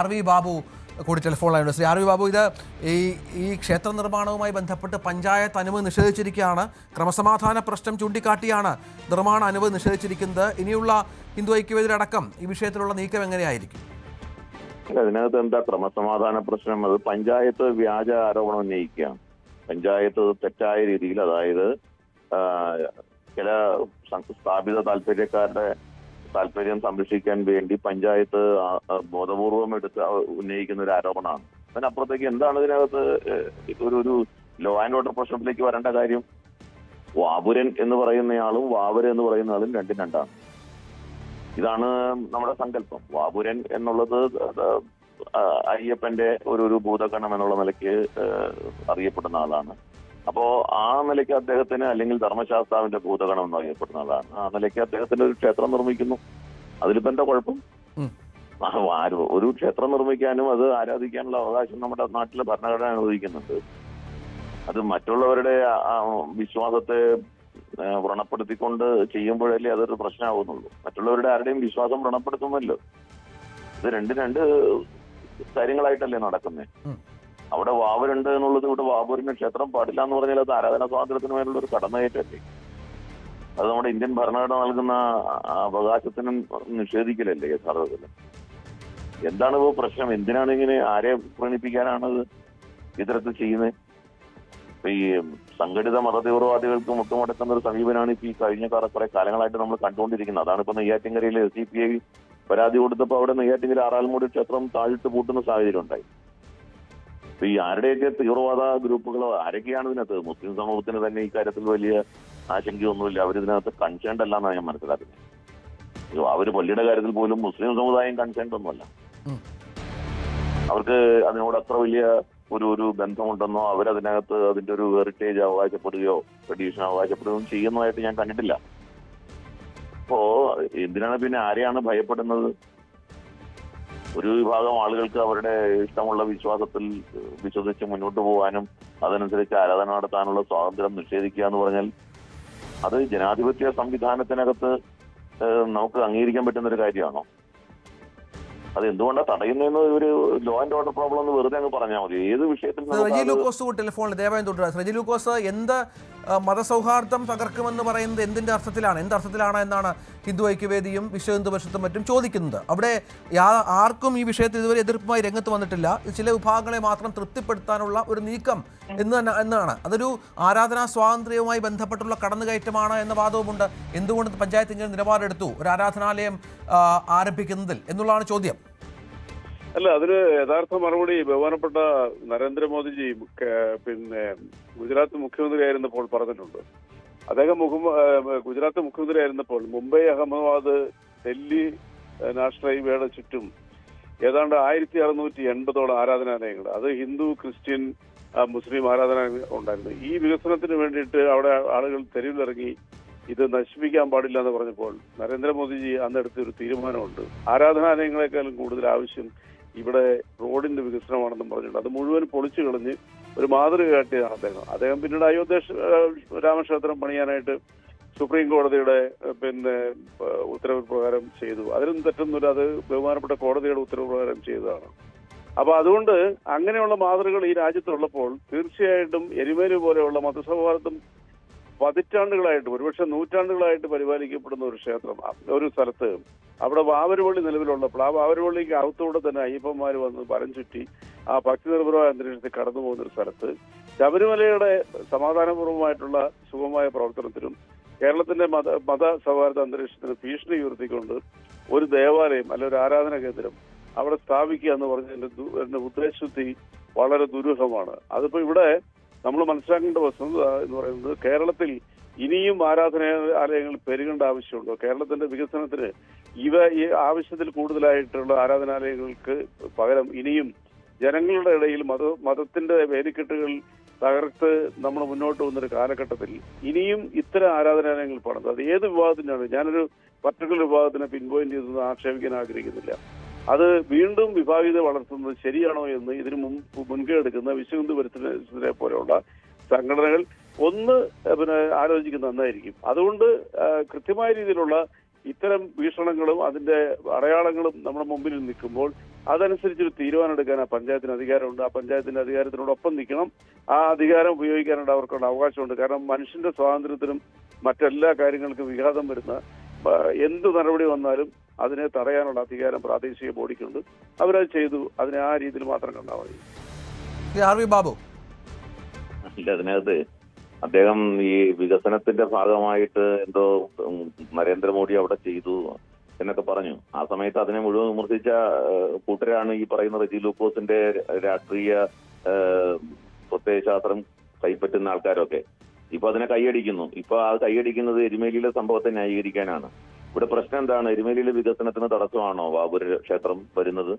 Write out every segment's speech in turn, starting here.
R V Babu കൂടി telephone ലൈനുണ്ട്. Shri R V Babu, ഇത് ഈ ക്ഷേത്ര നിർമ്മാണവുമായി ബന്ധപ്പെട്ട് പഞ്ചായത്ത് അനുമതി നിഷേധിച്ചിരിക്കുകയാണ്. ക്രമസമാധാന പ്രശ്നം ചൂണ്ടിക്കാട്ടിയാണ് നിർമ്മാണ അനുമതി നിഷേധിച്ചിരിക്കുന്നത്. ഇനിയുള്ള ഹിന്ദു ഐക്യവേദിയടക്കം ഈ വിഷയത്തിലുള്ള നീക്കം എങ്ങനെയായിരിക്കും? അതിനകത്ത് എന്താ ക്രമസമാധാന പ്രശ്നം? അത് പഞ്ചായത്ത് വ്യാജ ആരോപണം ഉന്നയിക്കുകയാണ്. പഞ്ചായത്ത് തെറ്റായ രീതിയിൽ, അതായത് ചില സ്ഥാപിത താല്പര്യക്കാരുടെ താല്പര്യം സംരക്ഷിക്കാൻ വേണ്ടി പഞ്ചായത്ത് ബോധപൂർവം എടുത്ത് ഉന്നയിക്കുന്ന ഒരു ആരോപണമാണ്. അതിനപ്പുറത്തേക്ക് എന്താണ് ഇതിനകത്ത് ഒരു ലോ ആൻഡ് ഓർഡർ പ്രശ്നത്തിലേക്ക് വരേണ്ട കാര്യം? വാപുരൻ എന്ന് പറയുന്നയാളും വാവര് എന്ന് പറയുന്ന ആളും രണ്ടും രണ്ടാണ്. ഇതാണ് നമ്മുടെ സങ്കല്പം. വാപുരൻ എന്നുള്ളത് അയ്യപ്പന്റെ ഒരു ഭൂതഗണം എന്നുള്ള നിലയ്ക്ക് അറിയപ്പെടുന്ന ആളാണ്. അപ്പോ ആ നിലയ്ക്ക് അദ്ദേഹത്തിന്, അല്ലെങ്കിൽ ധർമ്മശാസ്താവിന്റെ ഭൂതഗണം എന്ന് അറിയപ്പെടുന്ന ആളാണ്. ആ നിലയ്ക്ക് അദ്ദേഹത്തിന് ഒരു ക്ഷേത്രം നിർമ്മിക്കുന്നു. അതിലിപ്പോ എന്താ കുഴപ്പം? ഒരു ക്ഷേത്രം നിർമ്മിക്കാനും അത് ആരാധിക്കാനുള്ള അവകാശം നമ്മുടെ നാട്ടിലെ ഭരണഘടന അനുവദിക്കുന്നുണ്ട്. അത് മറ്റുള്ളവരുടെ വിശ്വാസത്തെ വ്രണപ്പെടുത്തിക്കൊണ്ട് ചെയ്യുമ്പോഴല്ലേ അതൊരു പ്രശ്നമാകുന്നുള്ളൂ. മറ്റുള്ളവരുടെ ആരുടെയും വിശ്വാസം വ്രണപ്പെടുത്തുന്നല്ലോ. ഇത് രണ്ട് കാര്യങ്ങളായിട്ടല്ലേ നടക്കുന്നത്. അവിടെ വാവരുണ്ട് എന്നുള്ളത് ഇവിടെ വാവൂരിന് ക്ഷേത്രം പാടില്ല എന്ന് പറഞ്ഞാൽ അത് ആരാധനാ സ്വാതന്ത്ര്യത്തിന് മേലുള്ള ഒരു കടമയേറ്റല്ലേ? അത് നമ്മുടെ ഇന്ത്യൻ ഭരണഘടന നൽകുന്ന അവകാശത്തിനും നിഷേധിക്കലല്ലേ യഥാർത്ഥത്തിൽ? എന്താണ് ഇപ്പോൾ പ്രശ്നം? എന്തിനാണ് ഇങ്ങനെ, ആരെ പ്രണയിപ്പിക്കാനാണ് ഇത്തരത്തിൽ ചെയ്യുന്നത്? ഈ സംഘടിത മതതീവ്രവാദികൾക്ക് മുട്ടുമുടക്കുന്ന ഒരു സമീപനമാണ് ഇപ്പൊ ഈ കഴിഞ്ഞ കുറെ കാലങ്ങളായിട്ട് നമ്മൾ കണ്ടുകൊണ്ടിരിക്കുന്നത്. അതാണ് ഇപ്പൊ നെയ്യാറ്റിൻകരയിൽ SDPI പരാതി കൊടുത്തപ്പോൾ അവിടെ നെയ്യാറ്റിൻകര ആറാൽമൂടി ക്ഷേത്രം താഴിട്ട് പൂട്ടുന്ന സാഹചര്യം ഉണ്ടായി. അപ്പൊ ഈ ആരുടെയൊക്കെ തീവ്രവാദ ഗ്രൂപ്പുകളോ ആരൊക്കെയാണ് ഇതിനകത്ത്? മുസ്ലിം സമൂഹത്തിന് തന്നെ ഈ കാര്യത്തിൽ വലിയ ആശങ്കയൊന്നുമില്ല. അവരിതിനകത്ത് കൺസേൺഡ് അല്ല എന്നാണ് ഞാൻ മനസ്സിലാക്കുന്നത്. അവര് പള്ളിയുടെ കാര്യത്തിൽ പോലും മുസ്ലിം സമുദായം കൺസേൺഡ് ഒന്നുമല്ല. അവർക്ക് അതിനോട് അത്ര വലിയ ഒരു ബന്ധമുണ്ടെന്നോ അവരതിനകത്ത് അതിന്റെ ഒരു ഹെറിറ്റേജ് അവകാശപ്പെടുകയോ ട്രഡീഷൻ അവകാശപ്പെടുകയോ ചെയ്യുന്നതായിട്ട് ഞാൻ കണ്ടിട്ടില്ല. അപ്പോ എന്തിനാണ് പിന്നെ ആരെയാണ് ഭയപ്പെടുന്നത്? ഒരു വിഭാഗം ആളുകൾക്ക് അവരുടെ ഇഷ്ടമുള്ള വിശ്വാസത്തിൽ വിശ്വസിച്ച് മുന്നോട്ട് പോകാനും അതനുസരിച്ച് ആരാധന നടത്താനുള്ള സ്വാതന്ത്ര്യം നിഷേധിക്കുക എന്ന് പറഞ്ഞാൽ അത് ജനാധിപത്യ സംവിധാനത്തിനകത്ത് നമുക്ക് അംഗീകരിക്കാൻ പറ്റുന്ന ഒരു കാര്യമാണോ? അത് എന്തുകൊണ്ടാണ് തടയുന്നതെന്ന് ഒരു ലോ ആൻഡ് ഓർഡർ പ്രോബ്ലം എന്ന് വെറുതെ അങ്ങ് പറഞ്ഞാൽ മതി. ഏത് വിഷയത്തിൽ റജി ലൂക്കോസ് ടെലിഫോണിൽ ദയവായി തുടരുക. റജി ലൂക്കോസ്, എന്ത് മതസൗഹാർദ്ദം തകർക്കുമെന്ന് പറയുന്നത് എന്തിന്റെ അർത്ഥത്തിലാണ് എന്നാണ് ഹിന്ദു ഐക്യവേദിയും വിശ്വ ഹിന്ദു പരിഷത്തും മറ്റും ചോദിക്കുന്നത്. അവിടെ ആർക്കും ഈ വിഷയത്തിൽ ഇതുവരെ എതിർപ്പുമായി രംഗത്ത് വന്നിട്ടില്ല. ചില വിഭാഗങ്ങളെ മാത്രം തൃപ്തിപ്പെടുത്താനുള്ള ഒരു നീക്കം എന്നാണ്. അതൊരു ആരാധനാ സ്വാതന്ത്ര്യവുമായി ബന്ധപ്പെട്ടുള്ള കടന്നുകയറ്റമാണ് എന്ന വാദവുമുണ്ട്. എന്തുകൊണ്ട് പഞ്ചായത്ത് ഇങ്ങനെ നിലപാടെടുത്തു ഒരു ആരാധനാലയം ആരംഭിക്കുന്നതിൽ എന്നുള്ളതാണ് ചോദ്യം. അല്ല, അതിന് യഥാർത്ഥ മറുപടി ബഹുമാനപ്പെട്ട നരേന്ദ്രമോദിജി പിന്നെ ഗുജറാത്ത് മുഖ്യമന്ത്രി ആയിരുന്നപ്പോൾ പറഞ്ഞിട്ടുണ്ട്. അദ്ദേഹം ഗുജറാത്ത് മുഖ്യമന്ത്രി ആയിരുന്നപ്പോൾ മുംബൈ, അഹമ്മദാബാദ്, ഡൽഹി നാഷണൽ ഹൈവേയുടെ ചുറ്റും ഏതാണ്ട് 1680 ആരാധനാലയങ്ങൾ, അത് ഹിന്ദു, ക്രിസ്ത്യൻ, മുസ്ലിം ആരാധനാലയങ്ങൾ ഉണ്ടായിരുന്നു. ഈ വികസനത്തിന് വേണ്ടിയിട്ട് അവിടെ ആളുകൾ തെരുവിലിറങ്ങി ഇത് നശിപ്പിക്കാൻ പാടില്ല എന്ന് പറഞ്ഞപ്പോൾ നരേന്ദ്രമോദിജി അന്നെടുത്തൊരു തീരുമാനമുണ്ട്. ആരാധനാലയങ്ങളെക്കാളും കൂടുതൽ ആവശ്യം ഇവിടെ റോഡിന്റെ വികസനമാണെന്നും പറഞ്ഞിട്ടുണ്ട്. അത് മുഴുവൻ പൊളിച്ചു കളഞ്ഞ് ഒരു മാതൃക കാട്ടിയതാണ് അദ്ദേഹം. പിന്നീട് അയോധ്യ രാമക്ഷേത്രം പണിയാനായിട്ട് സുപ്രീം കോടതിയുടെ ഉത്തരവ് പ്രകാരം ചെയ്തു. അതിനും തെറ്റൊന്നുമില്ല, അത് ബഹുമാനപ്പെട്ട കോടതിയുടെ ഉത്തരവ് പ്രകാരം ചെയ്തതാണ്. അപ്പൊ അതുകൊണ്ട് അങ്ങനെയുള്ള മാതൃകകൾ ഈ രാജ്യത്തുള്ളപ്പോൾ തീർച്ചയായിട്ടും എരുമേലി പോലെയുള്ള മതസൗഹാർദ്ദം പതിറ്റാണ്ടുകളായിട്ട്, ഒരുപക്ഷെ നൂറ്റാണ്ടുകളായിട്ട് പരിപാലിക്കപ്പെടുന്ന ഒരു ക്ഷേത്രം, ഒരു സ്ഥലത്ത് അവിടെ വാവരുപള്ളി നിലവിലുള്ളപ്പോൾ ആ വാവരുപള്ളിക്ക് അകത്തൂടെ തന്നെ അയ്യപ്പന്മാർ വന്ന് വരം ചുറ്റി ആ ഭക്തി നിർഭരമായ അന്തരീക്ഷത്തിൽ കടന്നു പോകുന്ന ഒരു സ്ഥലത്ത് ശബരിമലയുടെ സമാധാനപൂർവ്വമായിട്ടുള്ള സുഗമമായ പ്രവർത്തനത്തിനും കേരളത്തിന്റെ മത സൗഹാർദ്ദ അന്തരീക്ഷത്തിന് ഭീഷണി ഉയർത്തിക്കൊണ്ട് ഒരു ദേവാലയം അല്ലെ ഒരു ആരാധന കേന്ദ്രം അവിടെ സ്ഥാപിക്കുക എന്ന് പറഞ്ഞതിന്റെ ഉദ്ദേശശുദ്ധി വളരെ ദുരൂഹമാണ്. അതിപ്പോ ഇവിടെ നമ്മൾ മനസ്സിലാക്കേണ്ട വസ്തുത എന്ന് പറയുന്നത് കേരളത്തിൽ ഇനിയും ആരാധനാലയങ്ങൾ പെരുകേണ്ട ആവശ്യമുണ്ടോ? കേരളത്തിന്റെ വികസനത്തിന് ഈ ആവശ്യത്തിൽ കൂടുതലായിട്ടുള്ള ആരാധനാലയങ്ങൾക്ക് പകരം ഇനിയും ജനങ്ങളുടെ ഇടയിൽ മതത്തിന്റെ വേലിക്കെട്ടുകൾ തകർത്ത് നമ്മൾ മുന്നോട്ട് വന്നൊരു കാലഘട്ടത്തിൽ ഇനിയും ഇത്തരം ആരാധനാലയങ്ങൾ പണിത്, അത് ഏത് വിഭാഗത്തിനാണ്, ഞാനൊരു പർട്ടിക്കുലർ വിഭാഗത്തിനെ പിൻപോയിന്റ് ചെയ്തൊന്നും ആക്ഷേപിക്കാൻ ആഗ്രഹിക്കുന്നില്ല. അത് വീണ്ടും വിഭാഗീയത വളർത്തുന്നത് ശരിയാണോ എന്ന് ഇതിന് മുൻകൈ എടുക്കുന്ന വിശ്വ ഹിന്ദു പരിഷത്തിനെ പോലെയുള്ള സംഘടനകൾ ആലോചിക്കുന്നത് നന്നായിരിക്കും. അതുകൊണ്ട് കൃത്യമായ രീതിയിലുള്ള ഇത്തരം വീക്ഷണങ്ങളും അതിന്റെ അടയാളങ്ങളും നമ്മുടെ മുമ്പിൽ നിൽക്കുമ്പോൾ അതനുസരിച്ചൊരു തീരുമാനം എടുക്കാൻ ആ പഞ്ചായത്തിന് അധികാരമുണ്ട്. ആ പഞ്ചായത്തിന്റെ അധികാരത്തിനോടൊപ്പം നിൽക്കണം. ആ അധികാരം ഉപയോഗിക്കാനായിട്ട് അവർക്കുള്ള അവകാശമുണ്ട്. കാരണം മനുഷ്യന്റെ സ്വാതന്ത്ര്യത്തിനും മറ്റെല്ലാ കാര്യങ്ങൾക്കും വിഘാതം വരുന്ന എന്ത് നടപടി വന്നാലും അതിനെ തടയാനുള്ള അധികാരം പ്രാദേശിക ബോഡിക്കുണ്ട്. അവരത് ചെയ്തു. അതിനെ ആ രീതിയിൽ മാത്രം കണ്ടാൽ മതി. RV ബാബു, ഇല്ല, അതിനകത്ത് അദ്ദേഹം ഈ വികസനത്തിന്റെ ഭാഗമായിട്ട് എന്തോ നരേന്ദ്രമോദി അവിടെ ചെയ്തു എന്നൊക്കെ പറഞ്ഞു. ആ സമയത്ത് അതിനെ മുഴുവൻ വിമർശിച്ച കൂട്ടരാണ് ഈ പറയുന്ന റെജി ലൂക്കോസിന്റെ രാഷ്ട്രീയ പ്രത്യയശാസ്ത്രം കൈപ്പറ്റുന്ന ആൾക്കാരൊക്കെ. ഇപ്പൊ അതിനെ കൈയടിക്കുന്നു. ഇപ്പൊ ആ കൈയടിക്കുന്നത് എരുമേലിയിലെ സംഭവത്തെ ന്യായീകരിക്കാനാണ്. ഇവിടെ പ്രശ്നം എന്താണ്? എരുമേലിയിലെ വികസനത്തിന് തടസ്സമാണോ ബാബുര ക്ഷേത്രം വരുന്നത്?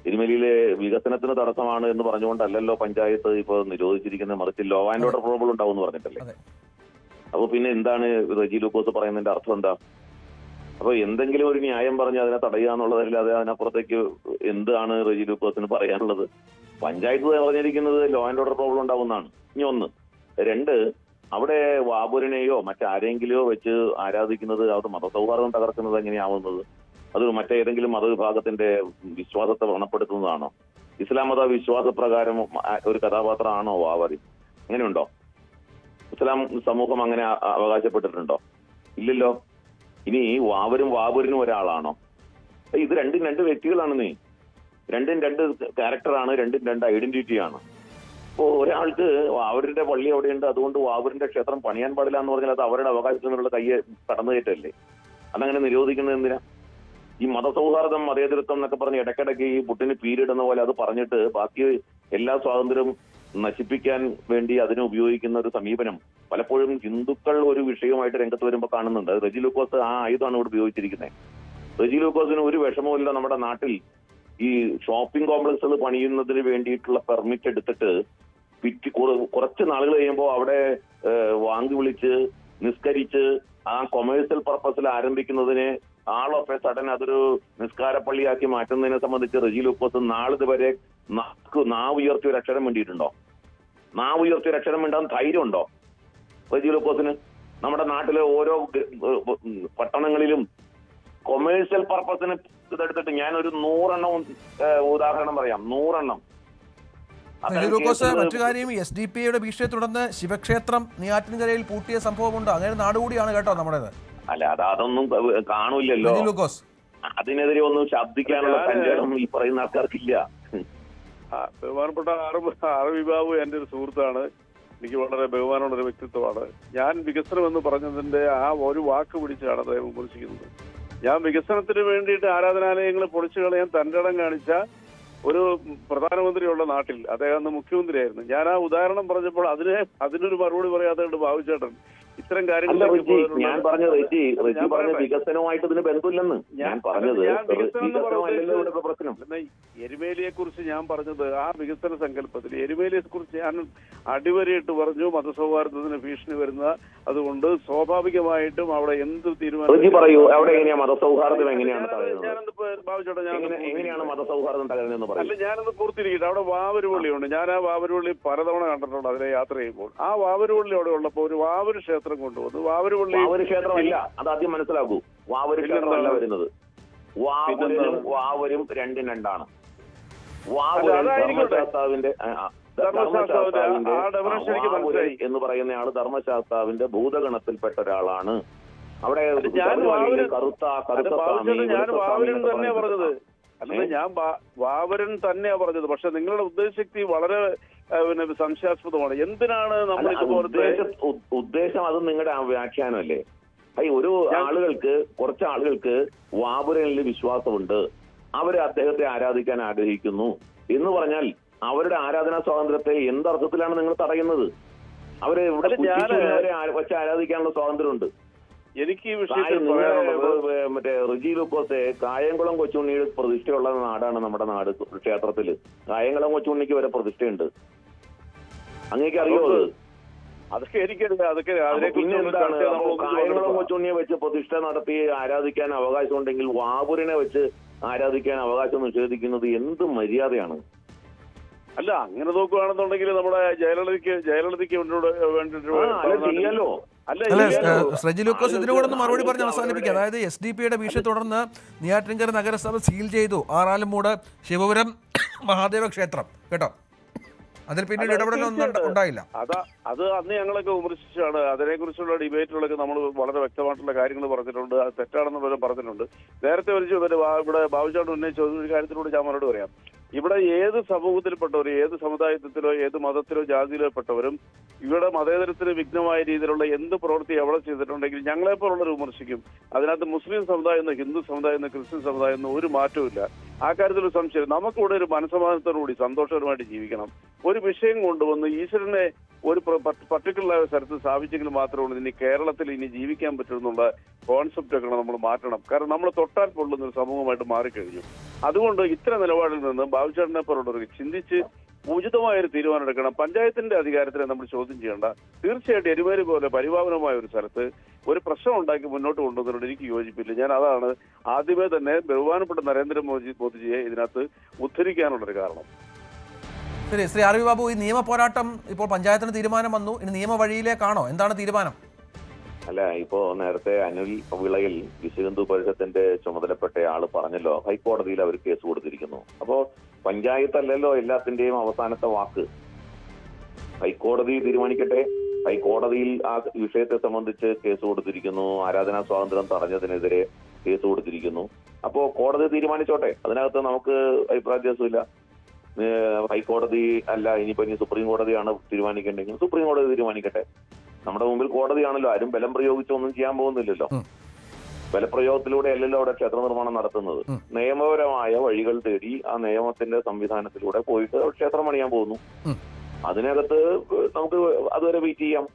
എരുമേലിയിലെ വികസനത്തിന് തടസ്സമാണ് എന്ന് പറഞ്ഞുകൊണ്ടല്ലല്ലോ പഞ്ചായത്ത് ഇപ്പൊ നിരോധിച്ചിരിക്കുന്നത്. മറിച്ച് ലോ ആൻഡ് ഓർഡർ പ്രോബ്ലം ഉണ്ടാവും എന്ന് പറഞ്ഞിട്ടല്ലേ. അപ്പൊ പിന്നെ എന്താണ് റെജി ലൂക്കോസ് പറയുന്നതിന്റെ അർത്ഥം എന്താ? അപ്പൊ എന്തെങ്കിലും ഒരു ന്യായം പറഞ്ഞ് അതിനെ തടയുക എന്നുള്ളതല്ലാതെ അതിനപ്പുറത്തേക്ക് എന്താണ് റെജി ലൂക്കോസിന് പറയാനുള്ളത്? പഞ്ചായത്ത് പറഞ്ഞിരിക്കുന്നത് ലോ ആൻഡ് ഓർഡർ പ്രോബ്ലം ഉണ്ടാവുന്നതാണ്. ഇനി ഒന്ന്. രണ്ട്, അവിടെ വാബുരനെയോ മറ്റാരെങ്കിലെയോ വെച്ച് ആരാധിക്കുന്നത് അത് മതസൗഹാർദ്ദം തകർക്കുന്നത് എങ്ങനെയാവുന്നത്? അത് മറ്റേതെങ്കിലും മതവിഭാഗത്തിന്റെ വിശ്വാസത്തെ വ്രണപ്പെടുത്തുന്നതാണോ? ഇസ്ലാം മത വിശ്വാസപ്രകാരം ഒരു കഥാപാത്രമാണോ വാവരി? അങ്ങനെയുണ്ടോ? ഇസ്ലാം സമൂഹം അങ്ങനെ അവകാശപ്പെട്ടിട്ടുണ്ടോ? ഇല്ലല്ലോ. ഇനി വാവരും ഒരാളാണോ? ഇത് രണ്ടും രണ്ട് വ്യക്തികളാണ്. രണ്ടും രണ്ട് ക്യാരക്ടറാണ്, രണ്ടും രണ്ട് ഐഡന്റിറ്റിയാണ്. ഇപ്പോ ഒരാൾക്ക് വാവൂരിന്റെ പള്ളി അവിടെയുണ്ട്, അതുകൊണ്ട് വാവൂരിന്റെ ക്ഷേത്രം പണിയാൻ പാടില്ല എന്ന് പറഞ്ഞാൽ അത് അവരുടെ അവകാശത്തിനുള്ള കടന്നുകയറ്റല്ലേ? അതങ്ങനെ നിരോധിക്കുന്നത് എന്തിനാ? ഈ മതസൗഹാർദ്ദം, മതേതരത്വം എന്നൊക്കെ പറഞ്ഞ് ഇടയ്ക്കിടയ്ക്ക് ഈ പുട്ടിന് പീരിടുന്ന പോലെ അത് പറഞ്ഞിട്ട് ബാക്കി എല്ലാ സ്വാതന്ത്ര്യവും നശിപ്പിക്കാൻ വേണ്ടി അതിനെ ഉപയോഗിക്കുന്ന ഒരു സമീപനം പലപ്പോഴും ഹിന്ദുക്കൾ ഒരു വിഷയമായിട്ട് രംഗത്ത് വരുമ്പോൾ കാണുന്നുണ്ട്. റെജി ലൂക്കോസ് ആ ആയുധമാണ് ഇവിടെ ഉപയോഗിച്ചിരിക്കുന്നത്. റെജി ലൂക്കോസിന് ഒരു വിഷമവുമില്ല നമ്മുടെ നാട്ടിൽ ഈ ഷോപ്പിംഗ് കോംപ്ലക്സുകൾ പണിയുന്നതിന് വേണ്ടിയിട്ടുള്ള പെർമിറ്റ് എടുത്തിട്ട് കുറച്ച് നാളുകൾ കഴിയുമ്പോൾ അവിടെ വാങ്ങി വിളിച്ച് നിസ്കരിച്ച് ആ കൊമേഴ്സ്യൽ പർപ്പസിൽ ആരംഭിക്കുന്നതിന് ആൾ ഓഫ് എ സഡൻ അതൊരു നിസ്കാരപ്പള്ളിയാക്കി മാറ്റുന്നതിനെ സംബന്ധിച്ച് റെജി ലൂക്കോസ് നാളിതുവരെ നാവ് ഉയർത്തി ഒരു അക്ഷരം വേണ്ടിയിട്ടുണ്ടോ? നാവ് ഉയർത്തി ഒരു അക്ഷരം വേണ്ടാൻ ധൈര്യമുണ്ടോ റെജി ലൂക്കോസിന്? നമ്മുടെ നാട്ടിലെ ഓരോ പട്ടണങ്ങളിലും കൊമേഴ്സ്യൽ പർപ്പസിന് ഇതെടുത്തിട്ട് ഞാനൊരു 100 ഉദാഹരണം പറയാം. 100. മറ്റു കാര്യം SDPIയുടെ ഭീഷണിയെ തുടർന്ന് ശിവക്ഷേത്രം നെയ്യാറ്റിൻകരയിൽ പൂട്ടിയ സംഭവമുണ്ട്. അങ്ങനെ നാടുകൂടിയാണ് കേട്ടോ നമ്മുടേത്. അല്ല, അതൊന്നും കാണൂല്ലല്ലോ. അതിനെതിരെ ഒന്നും ശബ്ദിക്കാനുള്ള കഞ്ചേടം ഈ പറയുന്ന ആൾക്കാർക്കില്ല. ബഹുമാനപ്പെട്ട RV ബാബു എന്റെ ഒരു സുഹൃത്താണ്. എനിക്ക് വളരെ ബഹുമാനമുള്ള ഒരു വ്യക്തിത്വമാണ്. ഞാൻ വികസനം എന്ന് പറഞ്ഞതിന്റെ ആ ഒരു വാക്ക് പിടിച്ചാണ് അദ്ദേഹം വിമർശിക്കുന്നത്. ഞാൻ വികസനത്തിന് വേണ്ടിയിട്ട് ആരാധനാലയങ്ങൾ പൊളിച്ചു കളയാൻ തന്റെ ഇടം കാണിച്ച ഒരു പ്രധാനമന്ത്രിയുള്ള നാട്ടിൽ അദ്ദേഹം അന്ന് മുഖ്യമന്ത്രിയായിരുന്നു. ഞാൻ ആ ഉദാഹരണം പറഞ്ഞപ്പോൾ അതിനൊരു മറുപടി പറയാതെ ബാബുചേട്ടൻ ഇത്തരം കാര്യങ്ങളിലേക്ക് ഞാൻ പറഞ്ഞത് വികസനവുമായിട്ട് ഇതിന് ബന്ധമില്ലെന്ന് ഞാൻ പറഞ്ഞത്. എരുമേലിയെ കുറിച്ച് ഞാൻ പറഞ്ഞത് ആ വികസന സങ്കല്പത്തിൽ എരുമേലിയെ കുറിച്ച് ഞാൻ അടിവരയിട്ട് പറഞ്ഞു മതസൗഹാർദ്ദത്തിന് ഭീഷണി വരുന്ന അതുകൊണ്ട് സ്വാഭാവികമായിട്ടും അവിടെ എന്ത് തീരുമാനം പറയൂ. അവിടെ എങ്ങനെയാ മതസൗഹാർദ്ദം എങ്ങനെയാണ് ബാബുചേട്ടാ എങ്ങനെയാണ് മതസൗഹാർദ്ദം തകരുന്നതെന്ന് പറയും. അല്ല, ഞാനത് പൂർത്തിരിക്കട്ടെ. അവിടെ വാവരുപള്ളിയുണ്ട്. ഞാൻ ആ വാവരുപള്ളി പലതവണ കണ്ടിട്ടുണ്ട് അതിലെ യാത്ര ചെയ്യുമ്പോൾ. ആ വാവരുപള്ളി അവിടെ ഉള്ളപ്പോൾ ഒരു വാവര് ക്ഷേത്രം കൊണ്ടുവന്നു. വാവര് ക്ഷേത്രമല്ല, അത് ആദ്യം മനസ്സിലാക്കൂ. വാവര് ക്ഷേത്രമല്ല വരുന്നത്. വാവരും രണ്ടും രണ്ടാണ്. ധർമ്മശാസ്താവിന്റെ എന്ന് പറയുന്നയാള് ധർമ്മശാസ്താവിന്റെ ഭൂതഗണത്തിൽപ്പെട്ട ഒരാളാണ്. അവിടെ കറുത്ത ഞാൻ വാവരൻ തന്നെയാ പറഞ്ഞത്. അല്ല, ഞാൻ വാവരൻ തന്നെയാ പറഞ്ഞത്. പക്ഷെ നിങ്ങളുടെ ഉദ്ദേശശക്തി വളരെ സംശയാസ്പദമാണ്. എന്തിനാണ് നമ്മൾ ഉദ്ദേശം? അത് നിങ്ങളുടെ വ്യാഖ്യാനമല്ലേ? കുറച്ച് ആളുകൾക്ക് വാവരനിൽ വിശ്വാസമുണ്ട്, അവര് അദ്ദേഹത്തെ ആരാധിക്കാൻ ആഗ്രഹിക്കുന്നു എന്ന് പറഞ്ഞാൽ അവരുടെ ആരാധനാ സ്വാതന്ത്ര്യത്തെ എന്തർത്ഥത്തിലാണ് നിങ്ങൾ തടയുന്നത്? അവരെ ഇവിടെ വെച്ച് ആരാധിക്കാനുള്ള സ്വാതന്ത്ര്യമുണ്ട്. എനിക്ക് ഈ മറ്റേ റെജി ലൂക്കോസ് കായംകുളം കൊച്ചുണ്ണിയുടെ പ്രതിഷ്ഠയുള്ള നാടാണ് നമ്മുടെ നാട്. ക്ഷേത്രത്തില് കായംകുളം കൊച്ചുണ്ണിക്ക് വരെ പ്രതിഷ്ഠയുണ്ട്. അങ്ങേക്ക് അറിയോ? അതൊക്കെ എനിക്കറിയാം. അതൊക്കെ പിന്നെ എന്താണ്? കായംകുളം കൊച്ചുണ്ണിയെ വെച്ച് പ്രതിഷ്ഠ നടത്തി ആരാധിക്കാൻ അവകാശം ഉണ്ടെങ്കിൽ വാവൂരിനെ വെച്ച് ആരാധിക്കാൻ അവകാശം നിഷേധിക്കുന്നത് എന്ത് മര്യാദയാണ്? അല്ല, അങ്ങനെ നോക്കുകയാണെന്നുണ്ടെങ്കിൽ നമ്മുടെ ജയലളിതയ്ക്ക് വേണ്ടിയിട്ട് ചെയ്യാലോ. അല്ല അല്ല ഇവര് ശ്രജി ലൂക്കോസ് ഇതിനോട് ഒന്ന് മറുപടി പറഞ്ഞ് അവസാനിപ്പിക്കുക. അതായത് SDPയുടെ ഭീഷണി തുടർന്ന് നെയ്യാറ്റിൻകര നഗരസഭ സീൽ ചെയ്തു ആറാലുമൂട് ശിവപുരം മഹാദേവ ക്ഷേത്രം കേട്ടോ. അതിൽ പിന്നീട് ഇടപെടലൊന്നും ഉണ്ടായില്ല. അത് അന്ന് ഞങ്ങളൊക്കെ വിമർശിച്ചാണ്. അതിനെക്കുറിച്ചുള്ള ഡിബേറ്റുകളൊക്കെ നമ്മൾ വളരെ വ്യക്തമായിട്ടുള്ള കാര്യങ്ങൾ പറഞ്ഞിട്ടുണ്ട്. അത് തെറ്റാണെന്നുള്ളവരും പറഞ്ഞിട്ടുണ്ട്. നേരത്തെ ഇവിടെ ബാബുചാണ്ട് ഉന്നയിച്ച ഒരു കാര്യത്തിലൂടെ ഞാൻ മറുപടി പറയാം. ഇവിടെ ഏത് സമൂഹത്തിൽപ്പെട്ടവരും ഏത് സമുദായത്തിലോ ഏത് മതത്തിലോ ജാതിയിലോ പെട്ടവരും ഇവിടെ മതേതരത്തിന് വിഘ്നമായ രീതിയിലുള്ള എന്ത് പ്രവൃത്തി എവിടെ ചെയ്തിട്ടുണ്ടെങ്കിൽ ഞങ്ങളെപ്പോലുള്ളവർ വിമർശിക്കും. അതിനകത്ത് മുസ്ലിം സമുദായം എന്നോ ഹിന്ദു സമുദായം എന്നോ ക്രിസ്ത്യൻ സമുദായം എന്നോ ഒരു മാറ്റവും ഇല്ല. ആ കാര്യത്തിൽ ഒരു സംശയം. നമുക്കിവിടെ ഒരു മനസ്സമാധാനത്തോടുകൂടി സന്തോഷകരമായിട്ട് ജീവിക്കണം. ഒരു വിഷയം കൊണ്ടുവന്ന് ഈശ്വരനെ ഒരു പർട്ടിക്കുലർ സ്ഥലത്ത് സ്ഥാപിച്ചെങ്കിൽ മാത്രമേ ഇനി കേരളത്തിൽ ഇനി ജീവിക്കാൻ പറ്റുമെന്നുള്ള കോൺസെപ്റ്റ് ഒക്കെ നമ്മൾ മാറ്റണം. കാരണം നമ്മൾ തൊട്ടാൽ പൊള്ളുന്ന ഒരു സമൂഹമായിട്ട് മാറിക്കഴിഞ്ഞു. അതുകൊണ്ട് ഇത്തരം നിലപാടിൽ നിന്ന് ബാബുചാണ്ടിനെ പോലുള്ളവർക്ക് ചിന്തിച്ച് ഉചിതമായ ഒരു തീരുമാനം എടുക്കണം. പഞ്ചായത്തിന്റെ അധികാരത്തിനെ നമ്മൾ ചോദ്യം ചെയ്യേണ്ട. തീർച്ചയായിട്ടും എരുമേലി പോലെ പരിപാവനമായ ഒരു സ്ഥലത്ത് ഒരു പ്രശ്നം ഉണ്ടാക്കി മുന്നോട്ട് കൊണ്ടുവന്നതിനോട് എനിക്ക് യോജിപ്പില്ല. ഞാൻ അതാണ് ആദ്യമേ തന്നെ ബഹുമാനപ്പെട്ട നരേന്ദ്രമോദിജിയെ ഇതിനകത്ത് ഉദ്ധരിക്കാനുള്ളൊരു കാരണം. ശരി, ശ്രീ ആർ വി ബാബു, ഈ നിയമ പോരാട്ടം ഇപ്പോൾ പഞ്ചായത്തിന് തീരുമാനം വന്നു, ഇനി നിയമ വഴിയിലേക്കാണോ? എന്താണ് തീരുമാനം? അല്ല, ഇപ്പോ നേരത്തെ അനിൽ വിളയിൽ വിശ്വഹിന്ദു പരിഷത്തിന്റെ ചുമതലപ്പെട്ട ആള് പറഞ്ഞല്ലോ, ഹൈക്കോടതിയിൽ അവർ കേസ് കൊടുത്തിരിക്കുന്നു. അപ്പോ പഞ്ചായത്തല്ലല്ലോ എല്ലാത്തിന്റെയും അവസാനത്തെ വാക്ക്. ഹൈക്കോടതി തീരുമാനിക്കട്ടെ. ഹൈക്കോടതിയിൽ ആ വിഷയത്തെ സംബന്ധിച്ച് കേസ് കൊടുത്തിരിക്കുന്നു. ആരാധനാ സ്വാതന്ത്ര്യം തടഞ്ഞതിനെതിരെ കേസ് കൊടുത്തിരിക്കുന്നു. അപ്പോ കോടതി തീരുമാനിച്ചോട്ടെ. അതിനകത്ത് നമുക്ക് അഭിപ്രായ വ്യത്യാസമില്ല. ഹൈക്കോടതി അല്ല, ഇനിയിപ്പോ ഇനി സുപ്രീം കോടതിയാണ് തീരുമാനിക്കേണ്ടെങ്കിൽ സുപ്രീം കോടതി തീരുമാനിക്കട്ടെ. നമ്മുടെ മുമ്പിൽ കോടതിയാണല്ലോ. ആരും ബലം പ്രയോഗിച്ചൊന്നും ചെയ്യാൻ പോകുന്നില്ലല്ലോ. ബലപ്രയോഗത്തിലൂടെ അല്ലല്ലോ അവിടെ ക്ഷേത്ര നിർമ്മാണം നടത്തുന്നത്. നിയമപരമായ വഴികൾ തേടി ആ നിയമത്തിന്റെ സംവിധാനത്തിലൂടെ പോയിട്ട് ക്ഷേത്രം പണിയാൻ പോകുന്നു. അതിനകത്ത് നമുക്ക് അതുവരെ വെയിറ്റ് ചെയ്യാം.